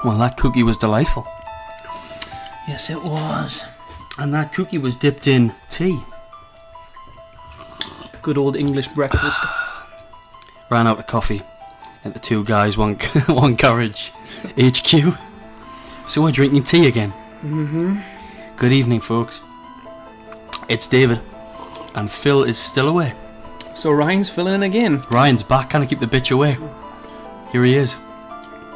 Well, that cookie was delightful. Yes, it was. And that cookie was dipped in tea. Good old English breakfast. Ran out of coffee at the Two Guys, One Carriage HQ. So we're drinking tea again. Good evening, folks. It's David. And Phil is still away. So Ryan's filling in again. Ryan's back. Can't keep the bitch away. Here he is.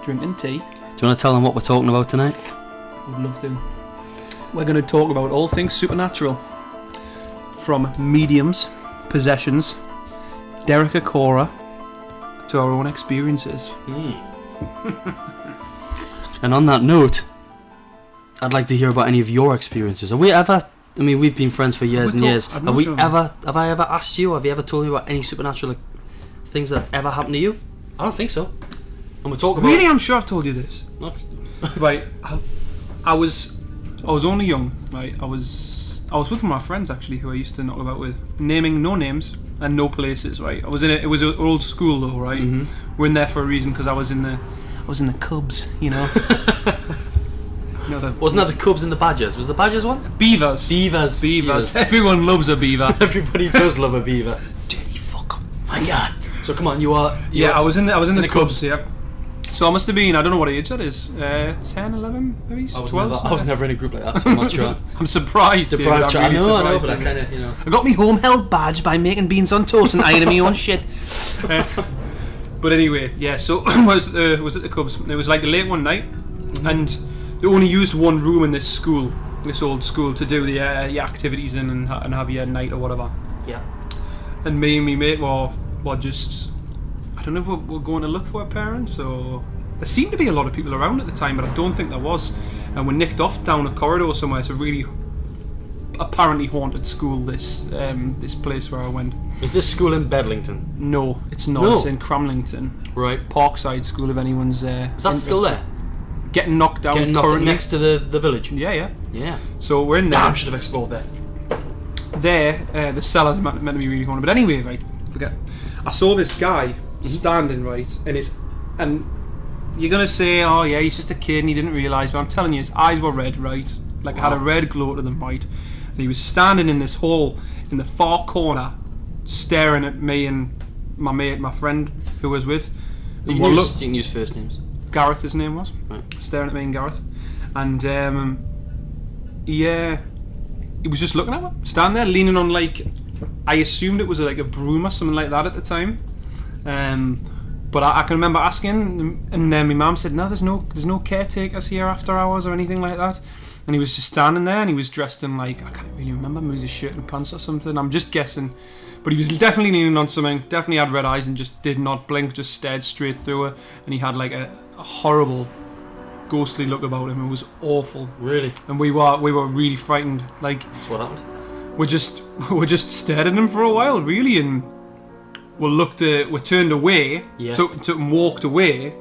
Drinking tea. Do you want to tell them what we're talking about tonight? Would love to. We're going to talk about all things supernatural. From mediums, possessions, Derek Akora, to our own experiences. And on that note, I'd like to hear about any of your experiences. Have we ever... I mean, we've been friends for years and years. Have I ever asked you? Have you ever told me about any supernatural things that ever happened to you? I don't think so. And we're talking Really, I'm sure I've told you this. Okay. Right, I was only young. Right, I was with my friends actually, who I used to knock about with. Naming no names and no places. Right, it was an old school though. Right, we're in there for a reason because I was in the Cubs. You know. Wasn't that the Cubs and the Badgers? Was the Badgers one? Beavers. Everyone loves a beaver. Everybody does love a beaver. Dirty fuck. My God. So come on, you are. I was in the Cubs. Yeah. So I must have been. I don't know what age that is. 10, 11, maybe 12. I was never in a group like that, so I'm not sure. I'm surprised. Deprived. I know, but I kind of, you know. I got me home held badge by making beans on toast and ironing my own shit. But anyway, yeah. So was at the Cubs. It was like late one night, and they only used one room in this old school, to do the activities in and have your night or whatever. Yeah. And me and my mate were just, I don't know if we're going to look for our parents, or there seemed to be a lot of people around at the time, but I don't think there was. And we nicked off down a corridor somewhere. It's a really apparently haunted school. This place where I went. Is this school in Bedlington? No, it's not. No. It's in Cramlington. Right. Parkside School, if anyone's there. Is that still there? Getting knocked down currently. Next to the village. Yeah. So we're in there. Damn, should have explored there. The cellar's meant to be really haunted. But anyway, right, forget. I saw this guy standing, right, and you're gonna say, oh yeah, he's just a kid and he didn't realise, but I'm telling you, his eyes were red, right? Like had a red glow to them, right? And he was standing in this hall in the far corner, staring at me and my mate, my friend who was with. You can use first names. Gareth, his name was. Right. Staring at me and Gareth. And he was just looking at me, standing there, leaning on, like, I assumed it was like a broom or something like that at the time. But I can remember asking, and my mum said, no, there's no caretakers here after hours or anything like that. And he was just standing there, and he was dressed in, like, I can't really remember, maybe his shirt and pants or something. I'm just guessing. But he was definitely leaning on something, definitely had red eyes and just did not blink, just stared straight through her. And he had like a horrible, ghostly look about him. It was awful. Really? And we were really frightened. Like, so what happened? We just stared at him for a while, really, and we turned away, took and walked away,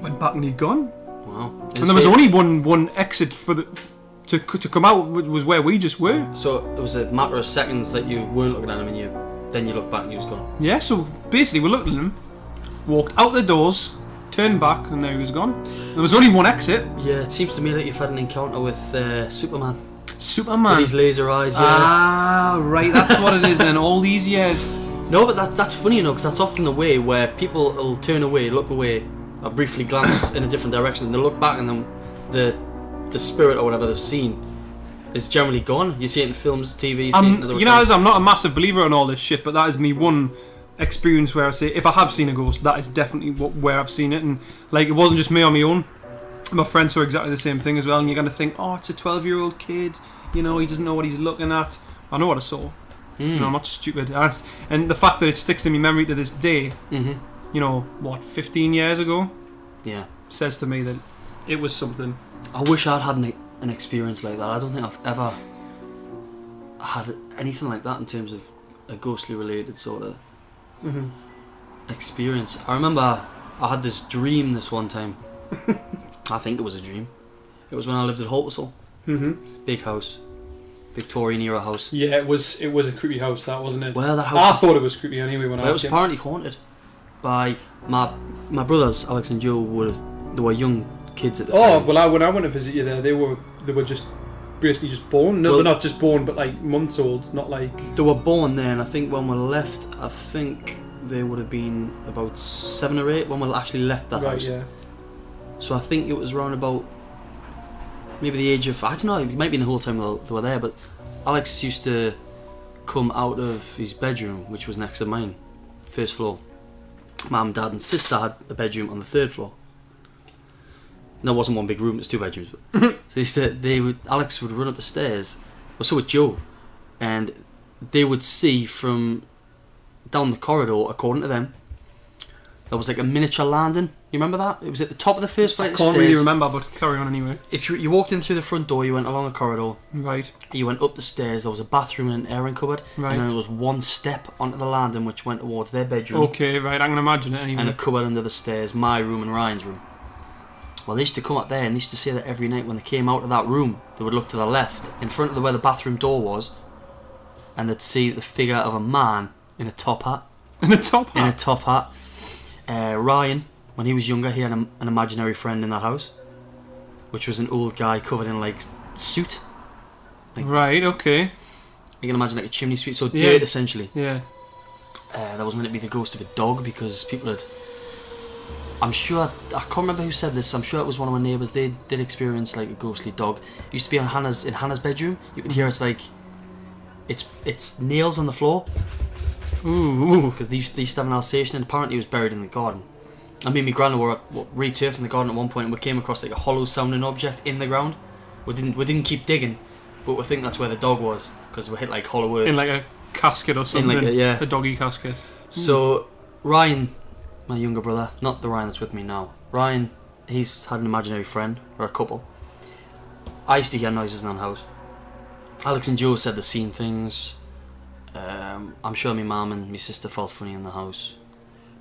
went back and he'd gone. Wow. And there was only one exit for to come out, was where we just were. So it was a matter of seconds that you weren't looking at him, and then you looked back and he was gone. Yeah, so basically we looked at him, walked out the doors, turned back, and there he was gone. There was only one exit. Yeah, it seems to me that you've had an encounter with Superman. Superman? With his laser eyes, yeah. Ah, right, that's what it is then, all these years. No, but that's funny, you know, because that's often the way where people will turn away, look away, or briefly glance in a different direction, and they look back and then the spirit or whatever they've seen is generally gone. You see it in films, TV, you see it in other accounts. I'm not a massive believer in all this shit, but that is me one experience where I say, if I have seen a ghost, that is definitely where I've seen it. And like, it wasn't just me on my own. My friends saw exactly the same thing as well, and you're going to think, oh, it's a 12-year-old kid, you know, he doesn't know what he's looking at. I know what I saw. You know, I'm not stupid. And the fact that it sticks in my memory to this day, you know, 15 years ago, says to me that it was something. I wish I'd had an experience like that. I don't think I've ever had anything like that in terms of a ghostly related sort of experience. I remember I had this dream this one time. I think it was a dream. It was when I lived at Haltwhistle. Big house, Victorian era house. Yeah, it was a creepy house, that, wasn't it? Well, that house. I thought it was creepy anyway when I was. It was apparently haunted by my brothers, Alex and Joe, would They were young kids at the Oh, time. well, when I went to visit you there, they were just basically just born. No, Well, they're not just born, but like months old, not like... They were born there, and I think when we left, I think they would have been about 7 or 8 when we actually left that house. Yeah. So I think it was around about maybe the age of, I don't know, it might be the whole time they were there, but Alex used to come out of his bedroom, which was next to mine, first floor. Mum, Dad and sister had a bedroom on the 3rd floor. And there wasn't one big room, it was 2 bedrooms. But so Alex would run up the stairs, or so would Joe, and they would see from down the corridor, according to them, there was like a miniature landing. You remember that? It was at the top of the first flight of stairs. I can't really remember, but carry on anyway. If you walked in through the front door, you went along a corridor. Right. You went up the stairs, there was a bathroom and an airing cupboard. Right. And then there was one step onto the landing which went towards their bedroom. Okay, right, I can imagine it anyway. And a cupboard under the stairs, my room and Ryan's room. Well, they used to come up there and they used to say that every night when they came out of that room, they would look to the left, in front of where the bathroom door was, and they'd see the figure of a man in a top hat. In a top hat? In a top hat. Ryan, when he was younger, he had an imaginary friend in that house, which was an old guy covered in like suit. Like, right, okay. You can imagine like a chimney sweep, so Yeah. dirt essentially. Yeah. That was meant to be the ghost of a dog because people had... I'm sure, I can't remember who said this, I'm sure it was one of my neighbours, they did experience like a ghostly dog. It used to be in Hannah's bedroom, you could hear it's like, it's nails on the floor. Ooh. Because they used to have an Alsatian and apparently he was buried in the garden. I mean, my grandma were re-turfing the garden at one point and we came across like a hollow sounding object in the ground. We didn't keep digging, but we think that's where the dog was because we hit like hollow earth. In like a casket or something. In like a doggy casket. So Ryan, my younger brother, not the Ryan that's with me now, Ryan, he's had an imaginary friend or a couple. I used to hear noises in that house. Alex and Joe said they'd seen things. I'm sure my mum and my sister felt funny in the house.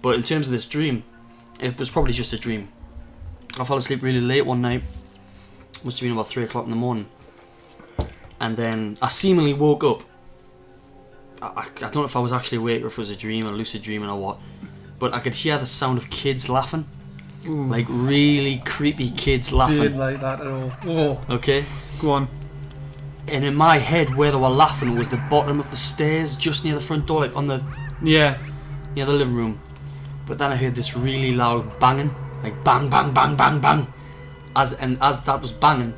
But in terms of this dream, it was probably just a dream. I fell asleep really late one night. Must have been about 3 o'clock in the morning. And then I seemingly woke up. I don't know if I was actually awake or if it was a dream or lucid dreaming or what. But I could hear the sound of kids laughing. Ooh. Like really creepy kids laughing. Didn't like that at all. Oh. Okay? Go on. And in my head, where they were laughing was the bottom of the stairs, just near the front door, like on the near the living room. But then I heard this really loud banging, like bang, bang, bang, bang, bang. As that was banging,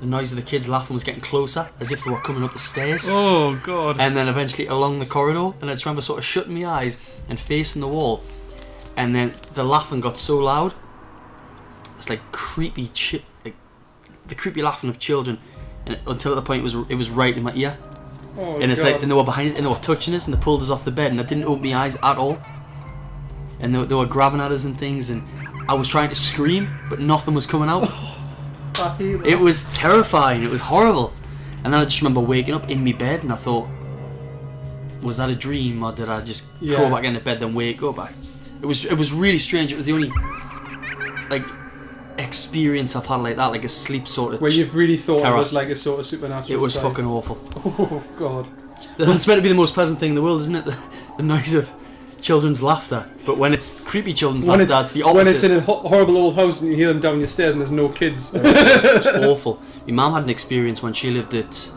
the noise of the kids laughing was getting closer, as if they were coming up the stairs. Oh God! And then eventually along the corridor, and I just remember sort of shutting my eyes and facing the wall, and then the laughing got so loud. It's like creepy, like the creepy laughing of children. And until at the point it was right in my ear, and it's like, and they were behind us and they were touching us and they pulled us off the bed and I didn't open my eyes at all, and they were grabbing at us and things, and I was trying to scream but nothing was coming out. It was terrifying, it was horrible. And then I just remember waking up in my bed and I thought, was that a dream or did I just crawl back into bed then wake up? It was really strange. It was the only like experience I've had like that, like a sleep sort of where you've really thought terror. It was like a sort of supernatural. It was type. fucking awful. Oh God. That's meant to be the most pleasant thing in the world, isn't it? The noise of children's laughter. But when it's creepy children's laughter, it's the opposite. When it's in a horrible old house and you hear them down your stairs and there's no kids. It's awful. My mum had an experience when she lived at...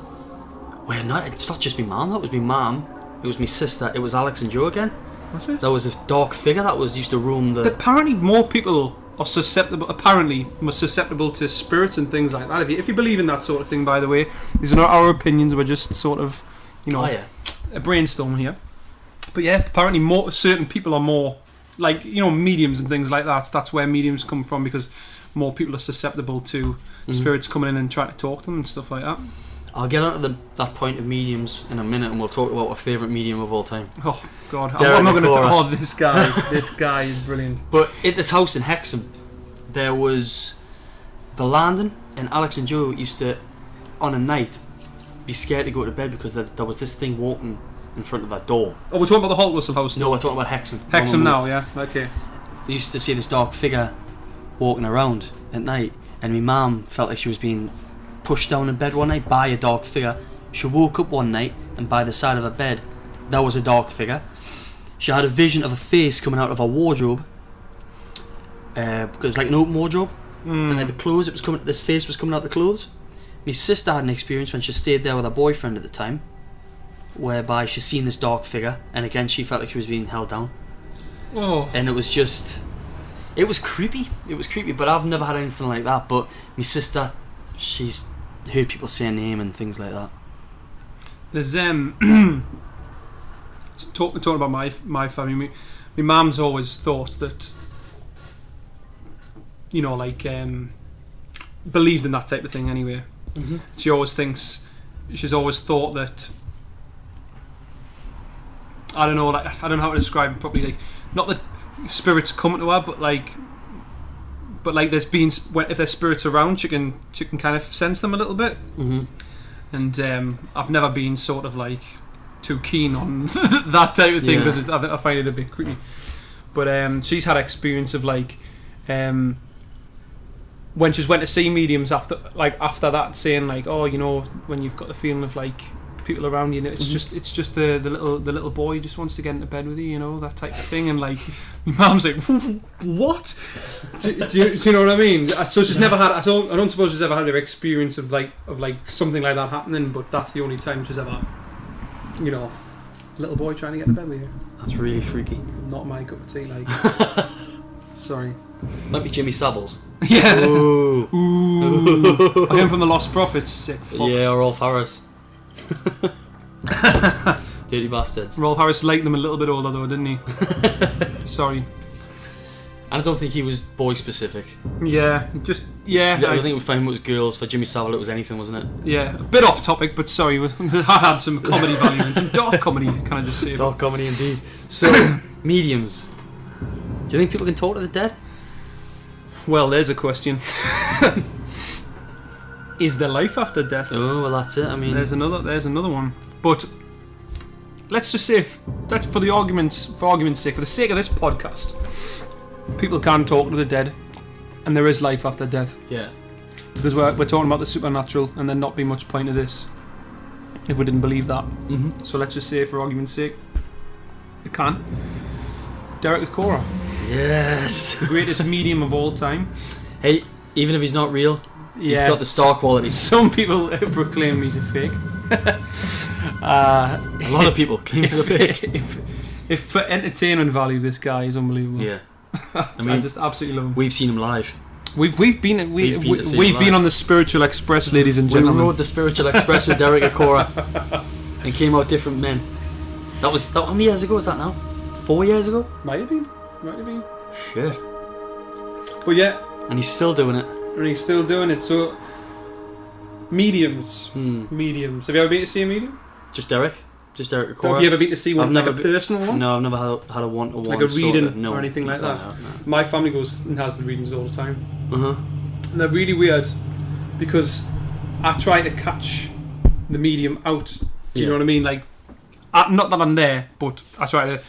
Well, no, it's not just my mum. That was my mum. It was my sister. It was Alex and Joe again. Was it? There was a dark figure that used to roam the... Apparently more people are susceptible to spirits and things like that. If you believe in that sort of thing, by the way, these are not our opinions. We're just sort of, a brainstorm here. But yeah, apparently certain people are more like, mediums and things like that. That's where mediums come from, because more people are susceptible to spirits coming in and trying to talk to them and stuff like that. I'll get onto that point of mediums in a minute, and we'll talk about our favourite medium of all time. Oh God, Derek I'm not going to. Nicola. Oh, this guy is brilliant. But at this house in Hexham, there was the landing, and Alex and Joe used to, on a night, be scared to go to bed because there was this thing walking in front of that door. Oh, we're talking about the Haltwhistle house. No, we're talking about Hexham. Hexham now, yeah. Okay. They used to see this dark figure walking around at night, and my mum felt like she was being pushed down in bed one night by a dark figure. She woke up one night, and by the side of her bed there was a dark figure. She had a vision of a face coming out of her wardrobe, because it was like an open wardrobe, and like the clothes, this face was coming out the clothes. My sister had an experience when she stayed there with her boyfriend at the time, whereby she's seen this dark figure, and again she felt like she was being held down. Oh. And it was creepy. It was creepy, but I've never had anything like that. But my sister, she's heard people say her name and things like that. There's talking about my family. My mum's always thought that, you know, like believed in that type of thing anyway. Mm-hmm. She's always thought that, I don't know how to describe it properly. Like, not that spirits come to her, but like there's been, if there's spirits around, she can kind of sense them a little bit. Mm-hmm. And I've never been sort of like too keen on that type of thing, because I find it a bit creepy. But she's had experience of like when she's went to see mediums after that, saying like, oh, you know, when you've got the feeling of like people around you, it's just the little boy just wants to get into bed with you, you know, that type of thing. And like my mum's like, what? do you know what I mean? So she's never had, I don't suppose she's ever had an experience of like something like that happening, but that's the only time she's ever, you know, a little boy trying to get into bed with you. That's really freaky. Not my cup of tea, like. Sorry. Might be Jimmy Savile's. Yeah. Ooh. I came from the Lost Prophets. Sick fuck. Yeah, or Rolf Harris. Dirty bastards. Rolf Harris liked them a little bit older though, didn't he? Sorry. And I don't think he was boy specific. Yeah, I think for him it was girls. For Jimmy Savile it was anything, wasn't it? Yeah, a bit off topic, but sorry, I had some comedy value and some dark comedy, can I just say? Dark comedy indeed. So, mediums. Do you think people can talk to the dead? Well, there's a question. Is there life after death? Oh, well, that's it. I mean, there's another one. But let's just say, that's for argument's sake, for the sake of this podcast, people can talk to the dead, and there is life after death. Yeah. Because we're talking about the supernatural, and there'd not be much point to this if we didn't believe that. Mm-hmm. So let's just say, for argument's sake, it can. Derek Akora. Yes. The greatest medium of all time. Hey, even if he's not real, he's got the star quality. Some people proclaim he's a fake. A lot of people claim he's a fake. If for entertainment value, this guy is unbelievable. Yeah. I just absolutely love him. We've seen him live. We've been on the Spiritual Express, ladies and gentlemen. We rode the Spiritual Express with Derek Akora and came out different men. That how many years ago was that now? 4 years ago? Might have been. Shit. But yeah. And he's still doing it. So, mediums. Mediums. Have you ever been to see a medium? Just Derek Akora. Have you ever been to see one, like a personal one? No, I've never had a one-to-one. Like a reading no, or anything like that? No. My family goes and has the readings all the time. Uh-huh. And they're really weird because I try to catch the medium out. Do you know what I mean? Like, not that I'm there, but I try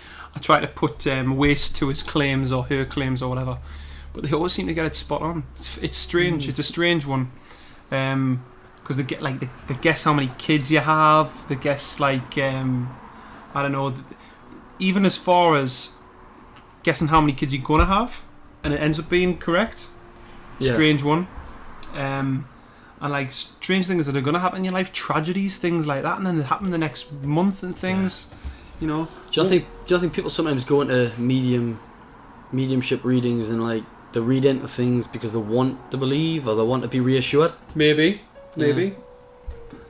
to put weight to his claims or her claims or whatever. But they always seem to get it spot on. It's strange. It's a strange one. Because they get they guess how many kids you have. They guess I don't know, even as far as guessing how many kids you're gonna have, and it ends up being correct. Yeah. Strange one. And like strange things that are gonna happen in your life, tragedies, things like that, and then they happen the next month and things. Yeah. You know. Do you think people sometimes go into mediumship readings and like they read into things because they want to believe or they want to be reassured? Maybe.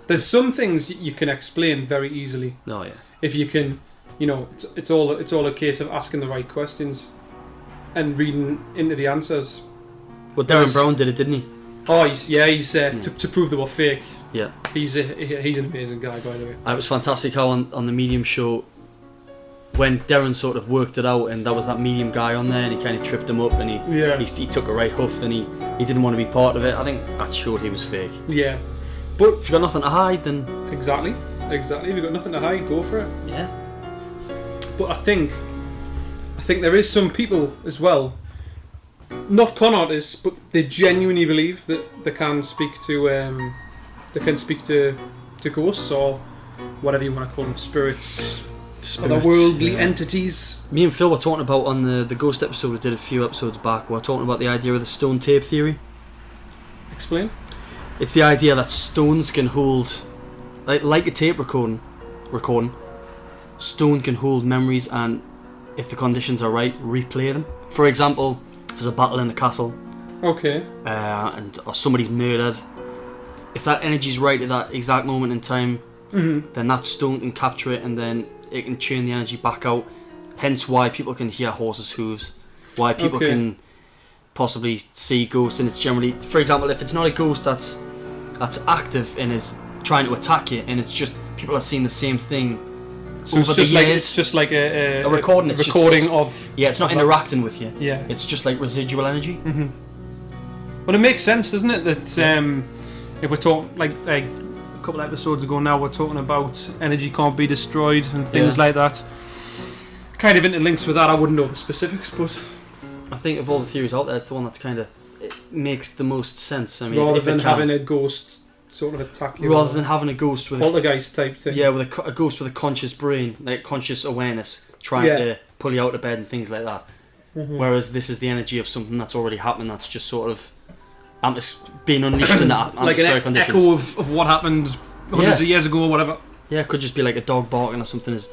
There's some things you can explain very easily. Oh yeah. If you can, you know, it's all a case of asking the right questions and reading into the answers. Well, Darren Brown did it, didn't he? Oh, he's to prove they were fake. Yeah. He's an amazing guy, by the way. It was fantastic how on the Medium show, when Darren sort of worked it out, and there was that medium guy on there, and he kind of tripped him up, and he took a right huff, and he didn't want to be part of it. I think that showed he was fake. Yeah, but if you got nothing to hide, then exactly. If you got nothing to hide, go for it. Yeah. But I think there is some people as well, not con artists, but they genuinely believe that they can speak to ghosts or whatever you want to call them, spirits. Spirits, otherworldly entities. Me and Phil were talking about on the ghost episode we did a few episodes back. We were talking about the idea of the stone tape theory. Explain. It's the idea that stones can hold, like a tape recording. Stone can hold memories, and if the conditions are right, replay them. For example, if there's a battle in the castle, okay, or somebody's murdered, if that energy's right at that exact moment in time, then that stone can capture it, and then it can churn the energy back out. Hence why people can hear horses' hooves, why people can possibly see ghosts. And it's generally, for example, if it's not a ghost that's active and is trying to attack you, and it's just people are seeing the same thing over the years. It's just like a recording. It's it's not interacting with you. Yeah, it's just like residual energy. Well, it makes sense, doesn't it? That if we're talking like a couple episodes ago now, we're talking about energy can't be destroyed and things like that. Kind of interlinks with that. I wouldn't know the specifics, but I think of all the theories out there, it's the one that's kind of makes the most sense. I mean, rather than having a ghost sort of attack you, rather than having a ghost with poltergeist type thing. Yeah, with a ghost with a conscious brain, like conscious awareness, trying to pull you out of bed and things like that. Whereas this is the energy of something that's already happened. That's just sort of being unleashed in that like atmospheric an conditions. echo of what happened hundreds of years ago or whatever. Yeah, it could just be like a dog barking or something as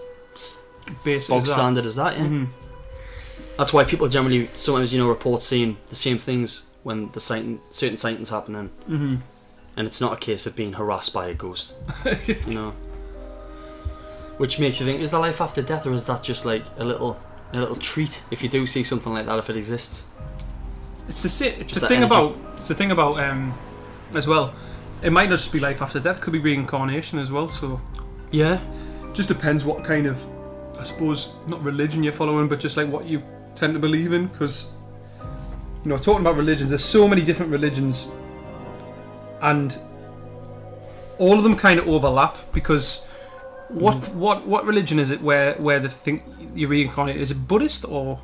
basic bog standard as that. Yeah. That's why people generally sometimes report seeing the same things when the certain sightings happening, and it's not a case of being harassed by a ghost. Which makes you think: is there life after death, or is that just like a little treat if you do see something like that, if it exists? It's the thing about as well. It might not just be life after death; it could be reincarnation as well. So yeah, just depends what kind of, I suppose, not religion you're following, but just like what you tend to believe in. Because talking about religions, there's so many different religions, and all of them kind of overlap. Because what religion is it where they think you reincarnate? Is it Buddhist or?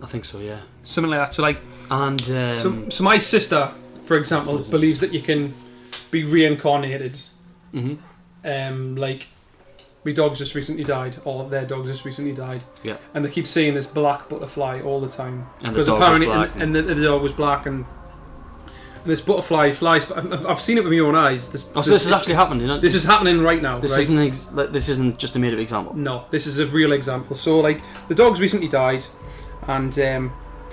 I think so, yeah. Something like that. So like, and so my sister, for example, believes that you can be reincarnated. Like, my dog's just recently died, or their dog's just recently died. Yeah. And they keep seeing this black butterfly all the time. And because apparently, the dog was black, and this butterfly flies. But I've seen it with my own eyes. So this is actually happening. This is happening right now. This isn't just a made-up example. No, this is a real example. So like, the dog's recently died, and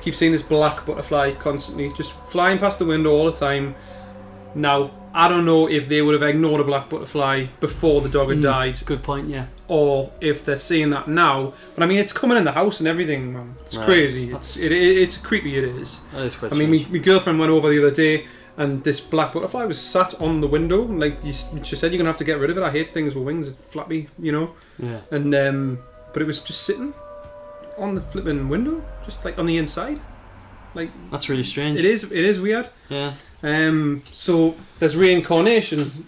keep seeing this black butterfly constantly just flying past the window all the time. Now, I don't know if they would have ignored a black butterfly before the dog had died. Good point, yeah. Or if they're seeing that now. But I mean, it's coming in the house and everything, man. It's crazy. It's creepy, it is. That is quite strange. My girlfriend went over the other day, and this black butterfly was sat on the window. Like, she said, you're going to have to get rid of it. I hate things with wings. It's flappy, Yeah. And, but it was just sitting on the flipping window, just like on the inside. Like, that's really strange. It is weird. Yeah. So there's reincarnation.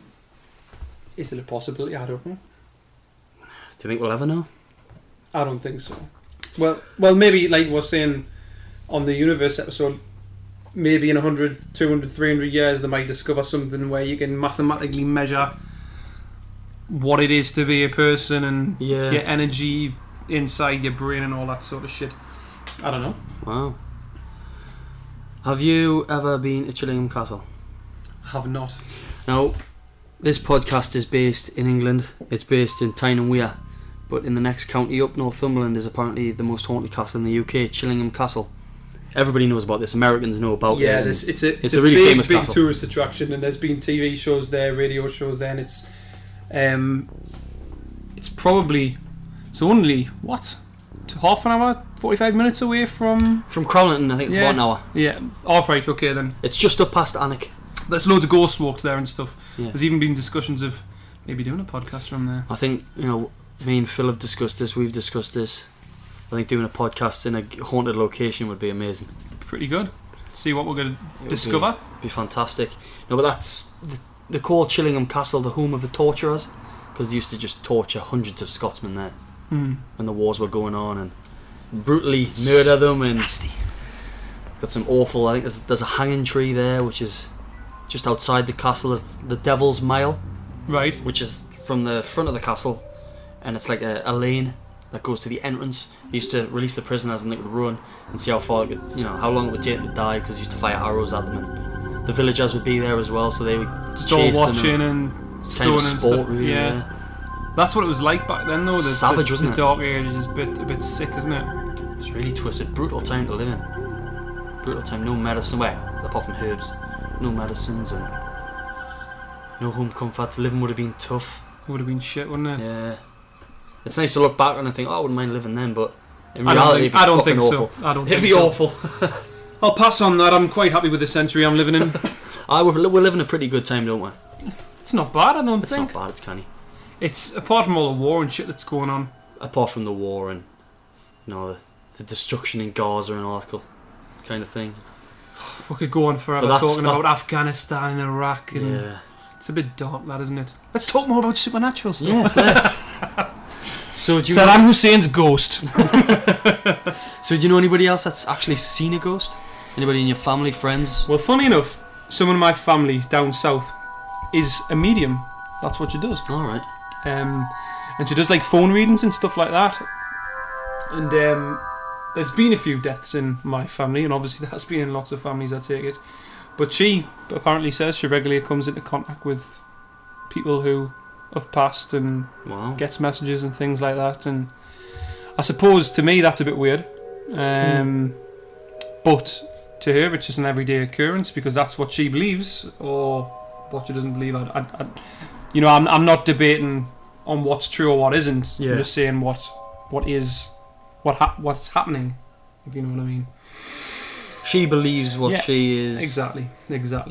Is it a possibility? I don't know. Do you think we'll ever know? I don't think so. Well, maybe like we were saying on the universe episode, maybe in 100, 200, 300 years they might discover something where you can mathematically measure what it is to be a person and your energy inside your brain and all that sort of shit. I don't know. Wow. Have you ever been to Chillingham Castle? I have not. Now, this podcast is based in England. It's based in Tyne and Wear, but in the next county up, Northumberland, is apparently the most haunted castle in the UK, Chillingham Castle. Everybody knows about this. Americans know about it. Yeah, it's a really big, famous big castle. Tourist attraction, and there's been TV shows there, radio shows there, and it's only half an hour, 45 minutes away from Crowlington. I think it's about an hour. Yeah. Oh, right. Okay then. It's just up past Alnwick. There's loads of ghost walks there and stuff. Yeah. There's even been discussions of maybe doing a podcast from there. I think me and Phil have discussed this. We've discussed this. I think doing a podcast in a haunted location would be amazing. Pretty good. See what we're going to discover. Be fantastic. No, but that's they call Chillingham Castle the home of the torturers, because they used to just torture hundreds of Scotsmen there when the wars were going on and brutally murder them. And nasty. Got some awful. I think there's a hanging tree there, which is just outside the castle. There's the Devil's Mile, right? Which is from the front of the castle, and it's like a lane that goes to the entrance. They used to release the prisoners and they could run and see how far, how long it would take them to die, because they used to fire arrows at them. And the villagers would be there as well, so they would just all watching and kind of stoning and sport, stuff. really. Yeah. That's what it was like back then, though. Savage, wasn't it? The dark age is a bit sick, isn't it? It's really twisted. Brutal time to live in. Brutal time. No medicine. Well, apart from herbs, no medicines and no home comforts. Living would have been tough. It would have been shit, wouldn't it? Yeah. It's nice to look back and think, oh, I wouldn't mind living then, but in reality, I don't think awful. so. I don't It'd think be so. awful. I'll pass on that. I'm quite happy with the century I'm living in. We're living a pretty good time, don't we? It's not bad, I don't It's think. not bad, it's canny. It's, apart from all the war and shit that's going on. Apart from the war and, the destruction in Gaza and all that kind of thing. We could go on forever talking about Afghanistan and Iraq. And yeah. It's a bit dark, that, isn't it? Let's talk more about supernatural stuff. Yes, let's. So Saddam Hussein's ghost. So do you know anybody else that's actually seen a ghost? Anybody in your family, friends? Well, funny enough, someone in my family down south is a medium. That's what she does. Alright. And she does like phone readings and stuff like that. And there's been a few deaths in my family, and obviously there has been in lots of families, I take it. But she apparently says she regularly comes into contact with people who have passed and gets messages and things like that. And I suppose to me that's a bit weird. But to her it's just an everyday occurrence because that's what she believes or what she doesn't believe. I'm not debating on what's true or what isn't. Yeah. I'm just saying what's happening, if you know what I mean. She believes what she is. Exactly.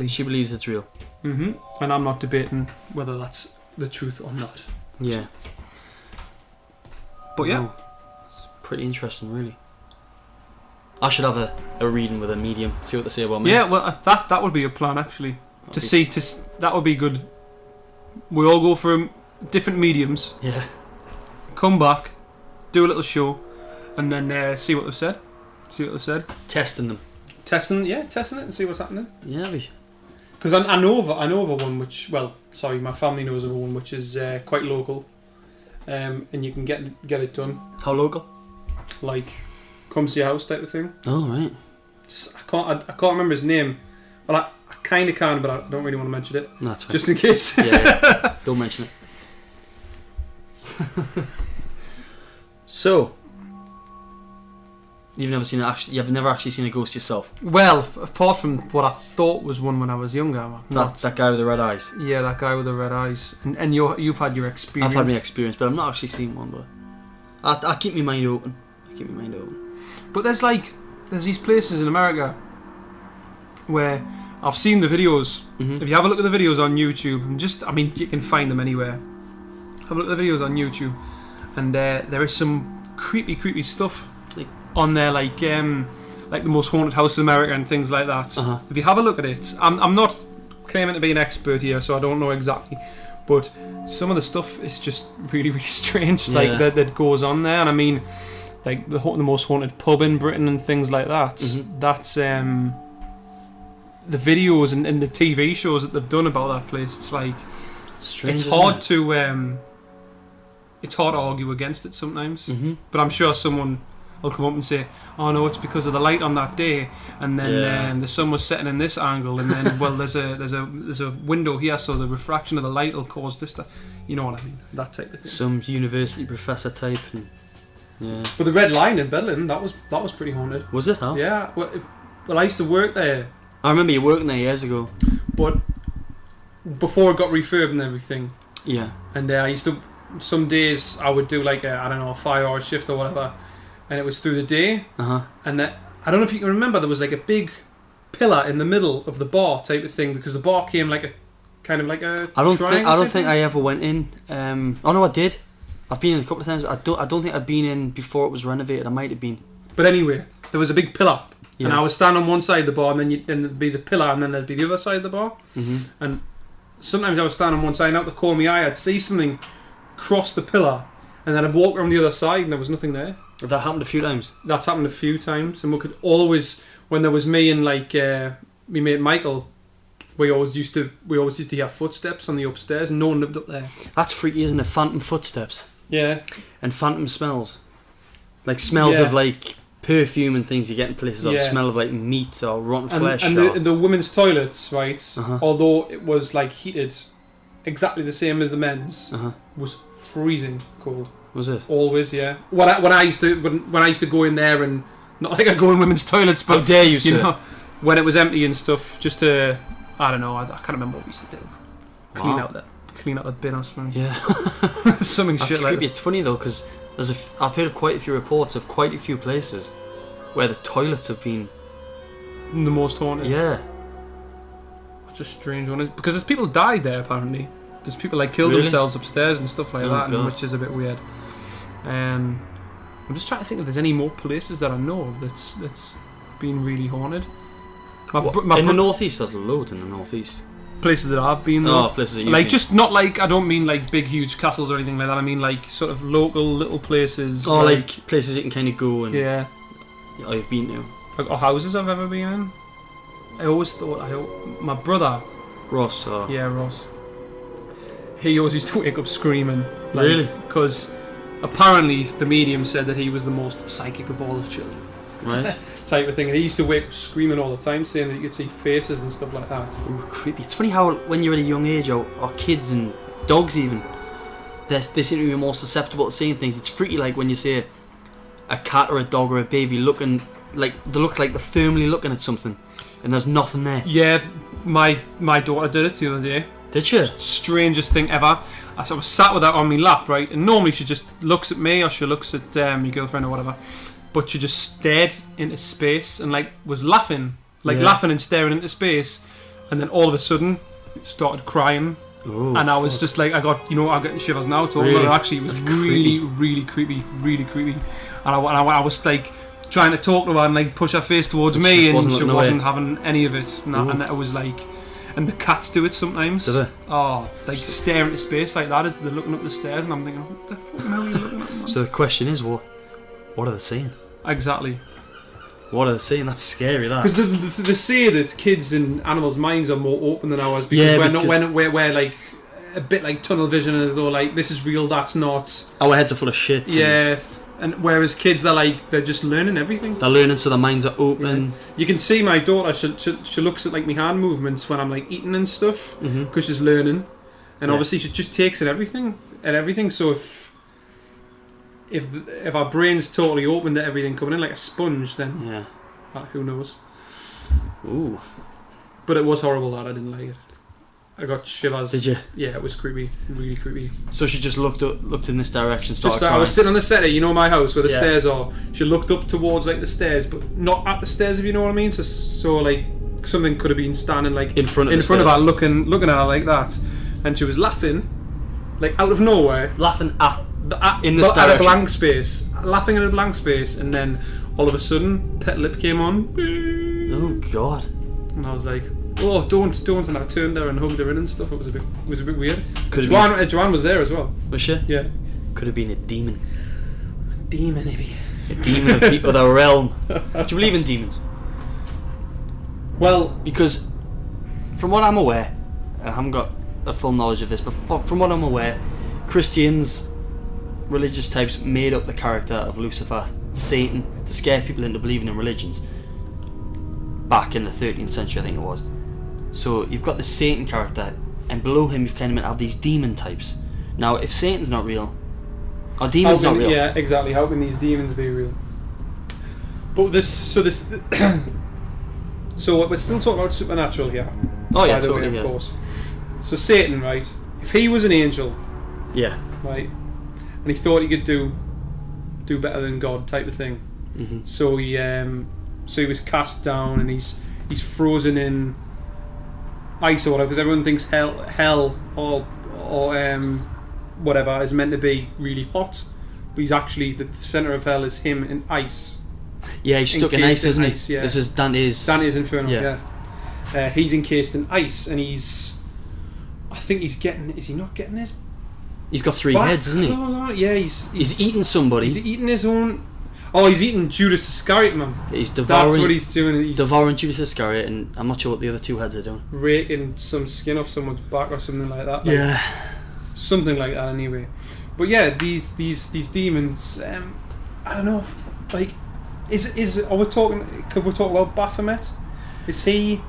She believes it's real. And I'm not debating whether that's the truth or not. Yeah. But yeah. It's pretty interesting, really. I should have a reading with a medium, see what they say about me. Yeah, well, that would be a plan, actually. That would be good. We all go for different mediums. Yeah. Come back, do a little show, and then see what they've said. Testing them. Testing it and see what's happening. Yeah, because I know of a one which, my family knows of a one which is quite local, and you can get it done. How local? Like, come to your house type of thing. Oh, right. I can't remember his name. Well, I kind of can, but I don't really want to mention it. No, that's fine. Just in case. Yeah. Don't mention it. So, you've never actually seen a ghost yourself? Well, apart from what I thought was one when I was younger. That guy with the red eyes? Yeah, that guy with the red eyes. And you've had your experience. I've had my experience, but I've not actually seen one, but I keep my mind open. But there's these places in America where I've seen the videos. Mm-hmm. If you have a look at the videos on YouTube, you can find them anywhere. Have a look at the videos on YouTube, and there is some creepy stuff on there, like the most haunted house in America and things like that. Uh-huh. If you have a look at it, I'm not claiming to be an expert here, so I don't know exactly, but some of the stuff is just really strange, that goes on there. And I mean, like the most haunted pub in Britain and things like that. Mm-hmm. That's the videos and the TV shows that they've done about that place. It's like strange. It's hard to argue against it sometimes. Mm-hmm. But I'm sure someone will come up and say, "Oh no, it's because of the light on that day, and then the sun was setting in this angle, and then there's a window here, so the refraction of the light will cause this." You know what I mean? That type of thing. Some university professor type. Yeah. But the Red Line in Berlin, that was pretty haunted. Was it? Huh? Yeah. Well, I used to work there. I remember you working there years ago. But before it got refurbed and everything. Yeah. And I used to. Some days I would do like a 5-hour shift or whatever, and it was through the day. Uh-huh. And I don't know if you can remember, there was like a big pillar in the middle of the bar type of thing, because the bar came like a kind of like a. I don't think I ever went in. Oh no, I did. I've been in a couple of times. I don't think I'd been in before it was renovated. I might have been. But anyway, there was a big pillar, yeah. And I was standing on one side of the bar, and then there'd be the pillar, and then there'd be the other side of the bar. Mm-hmm. And sometimes I was standing on one side, and out the corner of my eye, I'd see something cross the pillar, and then I'd walk around the other side, and there was nothing there. That happened a few times. That's happened a few times, and we could always, when there was me and my mate Michael, we always used to hear footsteps on the upstairs, and no one lived up there. That's freaky, isn't it? Phantom footsteps. Yeah. And phantom smells. Like smells Yeah. of like perfume and things you get in places, or the Yeah. smell of like meat or rotten flesh. And or, the women's toilets, right? Uh-huh. Although it was like heated, exactly the same as the men's, uh-huh. was freezing cold. Was it? Always, yeah. When I used to go in there, and not like I go in women's toilets, but How dare you, sir? you know, when it was empty and stuff, just to, I don't know, I can't remember what we used to do. Clean Wow. out the bin or something. Yeah. Something That's shit creepy. like that. It's funny though, because I've heard of quite a few reports of quite a few places where the toilets have been. The most haunted. Yeah. It's a strange one. Because there's people died there, apparently. There's people like killed Really? themselves upstairs and stuff like Oh, that, God. which is a bit weird. I'm just trying to think if there's any more places that I know of that's been really haunted. In the northeast, there's loads in the northeast. Places that I've been though. Oh, places that you've Like been. just not like, I don't mean like big huge castles or anything like that. I mean like sort of local little places. Oh, like places you can kind of go and. yeah, Oh, you've been to. like, or houses I've ever been in. I always thought my brother. Ross. Or, Yeah, Ross. He always used to wake up screaming. Like, Really? Because apparently the medium said that he was the most psychic of all the children. Right. Type of thing. And he used to wake up screaming all the time, saying that you could see faces and stuff like that. Ooh, creepy. It's funny how when you're at a young age, or kids and dogs even, they seem to be more susceptible to seeing things. It's freaky, like when you see a cat or a dog or a baby looking like they look like they're firmly looking at something, and there's nothing there. Yeah, my daughter did it the other day. Did she? Strangest thing ever. I was sat with her on my lap, right, and normally she just looks at me or she looks at your girlfriend or whatever, but she just stared into space and like was laughing, laughing and staring into space, and then all of a sudden started crying. Ooh, And I was just like, I'm getting shivers now talking Really? about it. Actually, it was That's really, really creepy, really creepy. And I was like trying to talk to her and like push her face towards And me, she and wasn't she looking wasn't away. having any of it. And it was like, and the cats do it sometimes. Do they? Oh, like staring into space like that as they're looking up the stairs, and I'm thinking, what the fuck are you looking at, man? So the question is, what are they saying? Exactly. What are they saying? That's scary. That. Because they say that kids and animals' minds are more open than ours, because we're like a bit like tunnel vision, as though like this is real, that's not. Our heads are full of shit. Yeah, and whereas kids, they're just learning everything. They're learning, so their minds are open. Yeah. You can see my daughter. She looks at like my hand movements when I'm like eating and stuff, because she's learning, and obviously she just takes in everything. So if our brain's totally open to everything coming in like a sponge, then who knows? Ooh. But it was horrible that I didn't like it. I got shivers. Did you? Yeah, it was creepy, really creepy. So she just looked in this direction, started I crying. was sitting on the settee, my house where the Yeah. stairs are. She looked up towards like the stairs, but not at the stairs, if you know what I mean. So like something could have been standing like in front of of stairs. her, looking at her like that, and she was laughing, like out of nowhere, laughing in at this a direction. blank space, laughing at a blank space, and then all of a sudden, pet lip came on. Oh God! And I was like, "Oh, don't!" And I turned her and hugged her in and stuff. It was a bit weird. Could have been, Joanne was there as well. was she? Yeah. Could have been a demon. Demon, maybe. A demon of the other realm. Do you believe in demons? Well, Because from what I'm aware, I haven't got a full knowledge of this, but from what I'm aware, Christians, religious types, made up the character of Lucifer, Satan, to scare people into believing in religions. Back in the 13th century, I think it was. So you've got the Satan character, and below him you've kind of meant to have these demon types. Now, if Satan's not real, or demons not real, yeah, exactly. How can these demons be real? But so we're still talking about supernatural here. oh yeah, by the way, totally, of yeah. course. So Satan, right? If he was an angel, Yeah. right, and he thought he could do better than God, type of thing. Mm-hmm. So he was cast down, and he's frozen in ice or whatever, because everyone thinks hell or whatever is meant to be really hot, but he's actually the centre of hell is him in ice. Yeah, he's stuck in ice, isn't he? ice, yeah. This is Dante's Inferno. Yeah. Yeah. He's encased in ice, and I think he's getting. Is he not getting his? He's got three back heads, isn't he? claws on it? Yeah, He's eating somebody. He's eating his own. Oh, he's eating Judas Iscariot, man. He's devouring. That's what he's doing. He's devouring Judas Iscariot, and I'm not sure what the other two heads are doing. raking some skin off someone's back or something like that. Something like that, anyway. But yeah, these demons. I don't know. Like, are we talking? Could we talk about Baphomet? Is he?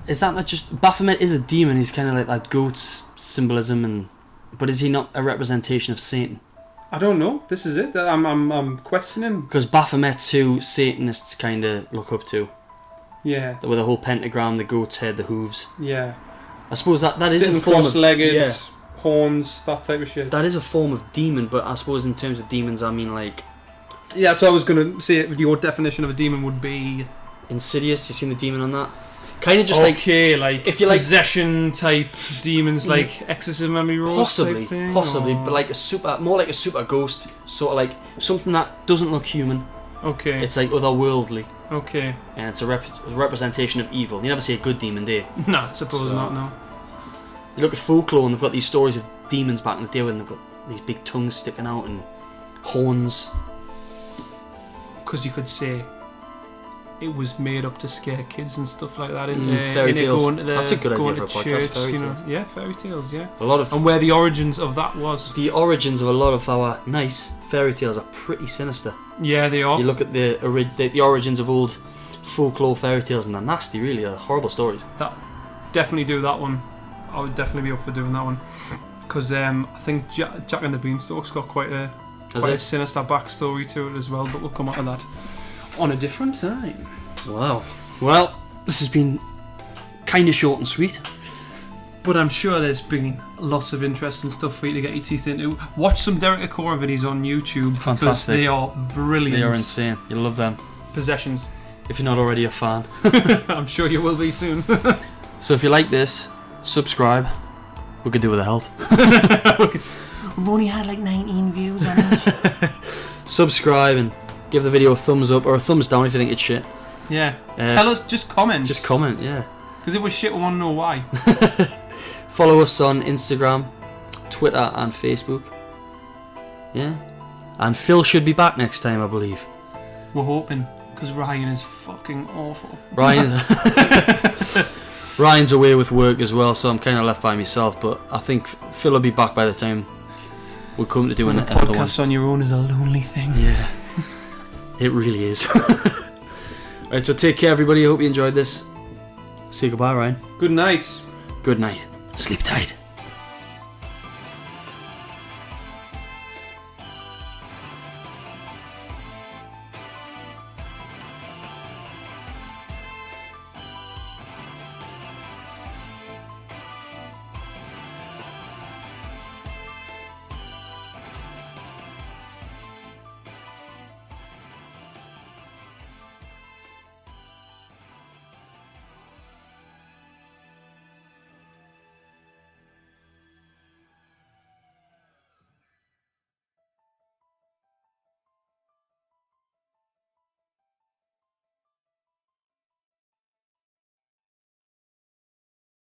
Is that not just Baphomet is a demon? He's kind of like that goat's symbolism, but is he not a representation of Satan? I don't know. This is it. I'm questioning. Because Baphomet's who Satanists kind of look up to. Yeah. With the whole pentagram, the goat's head, the hooves. Yeah. I suppose that is Sitting a form cross-legged, horns, that type of shit. That is a form of demon, but I suppose in terms of demons, I mean like. Yeah, that's what I was gonna say. Your definition of a demon would be Insidious. You seen the demon on that? Kind of just like if you like possession type demons, like Exorcism Memory Rose type thing, but like more like a super ghost, sort of like something that doesn't look human. Okay. It's like otherworldly. Okay. And it's a representation of evil. You never see a good demon, do you? No, I suppose not. No. You look at folklore and they've got these stories of demons back in the day when they've got these big tongues sticking out and horns. Because you could say it was made up to scare kids and stuff like that. Fairy tales. That's a good idea for a podcast. Fairy tales. Yeah, fairy tales. Yeah. And where the origins of that was. The origins of a lot of our nice fairy tales are pretty sinister. Yeah, they are. You look at the origins of old folklore fairy tales and they're nasty. Really, they're horrible stories. That definitely do that one. I would definitely be up for doing that one because I think Jack and the Beanstalk's got quite a sinister backstory to it as well. But we'll come on to that on a different time. Wow. Well, this has been kind of short and sweet. But I'm sure there's been lots of interesting stuff for you to get your teeth into. Watch some Derek Okora videos on YouTube. Fantastic. Because they are brilliant. They are insane. You'll love them. Possessions. If you're not already a fan. I'm sure you will be soon. So if you like this, subscribe. We could do with the help. We've only had like 19 views on it. Subscribe and give the video a thumbs up or a thumbs down if you think it's shit. Yeah. Tell us, just comment. Just comment, yeah. Because if we're shit, we want to know why. Follow us on Instagram, Twitter and Facebook. Yeah. And Phil should be back next time, I believe. We're hoping, because Ryan is fucking awful. Ryan's away with work as well, so I'm kind of left by myself, but I think Phil will be back by the time we come to do another one. Podcast on your own is a lonely thing. Yeah. It really is. Alright, so take care everybody, I hope you enjoyed this. Say goodbye, Ryan. Good night. Good night. Sleep tight.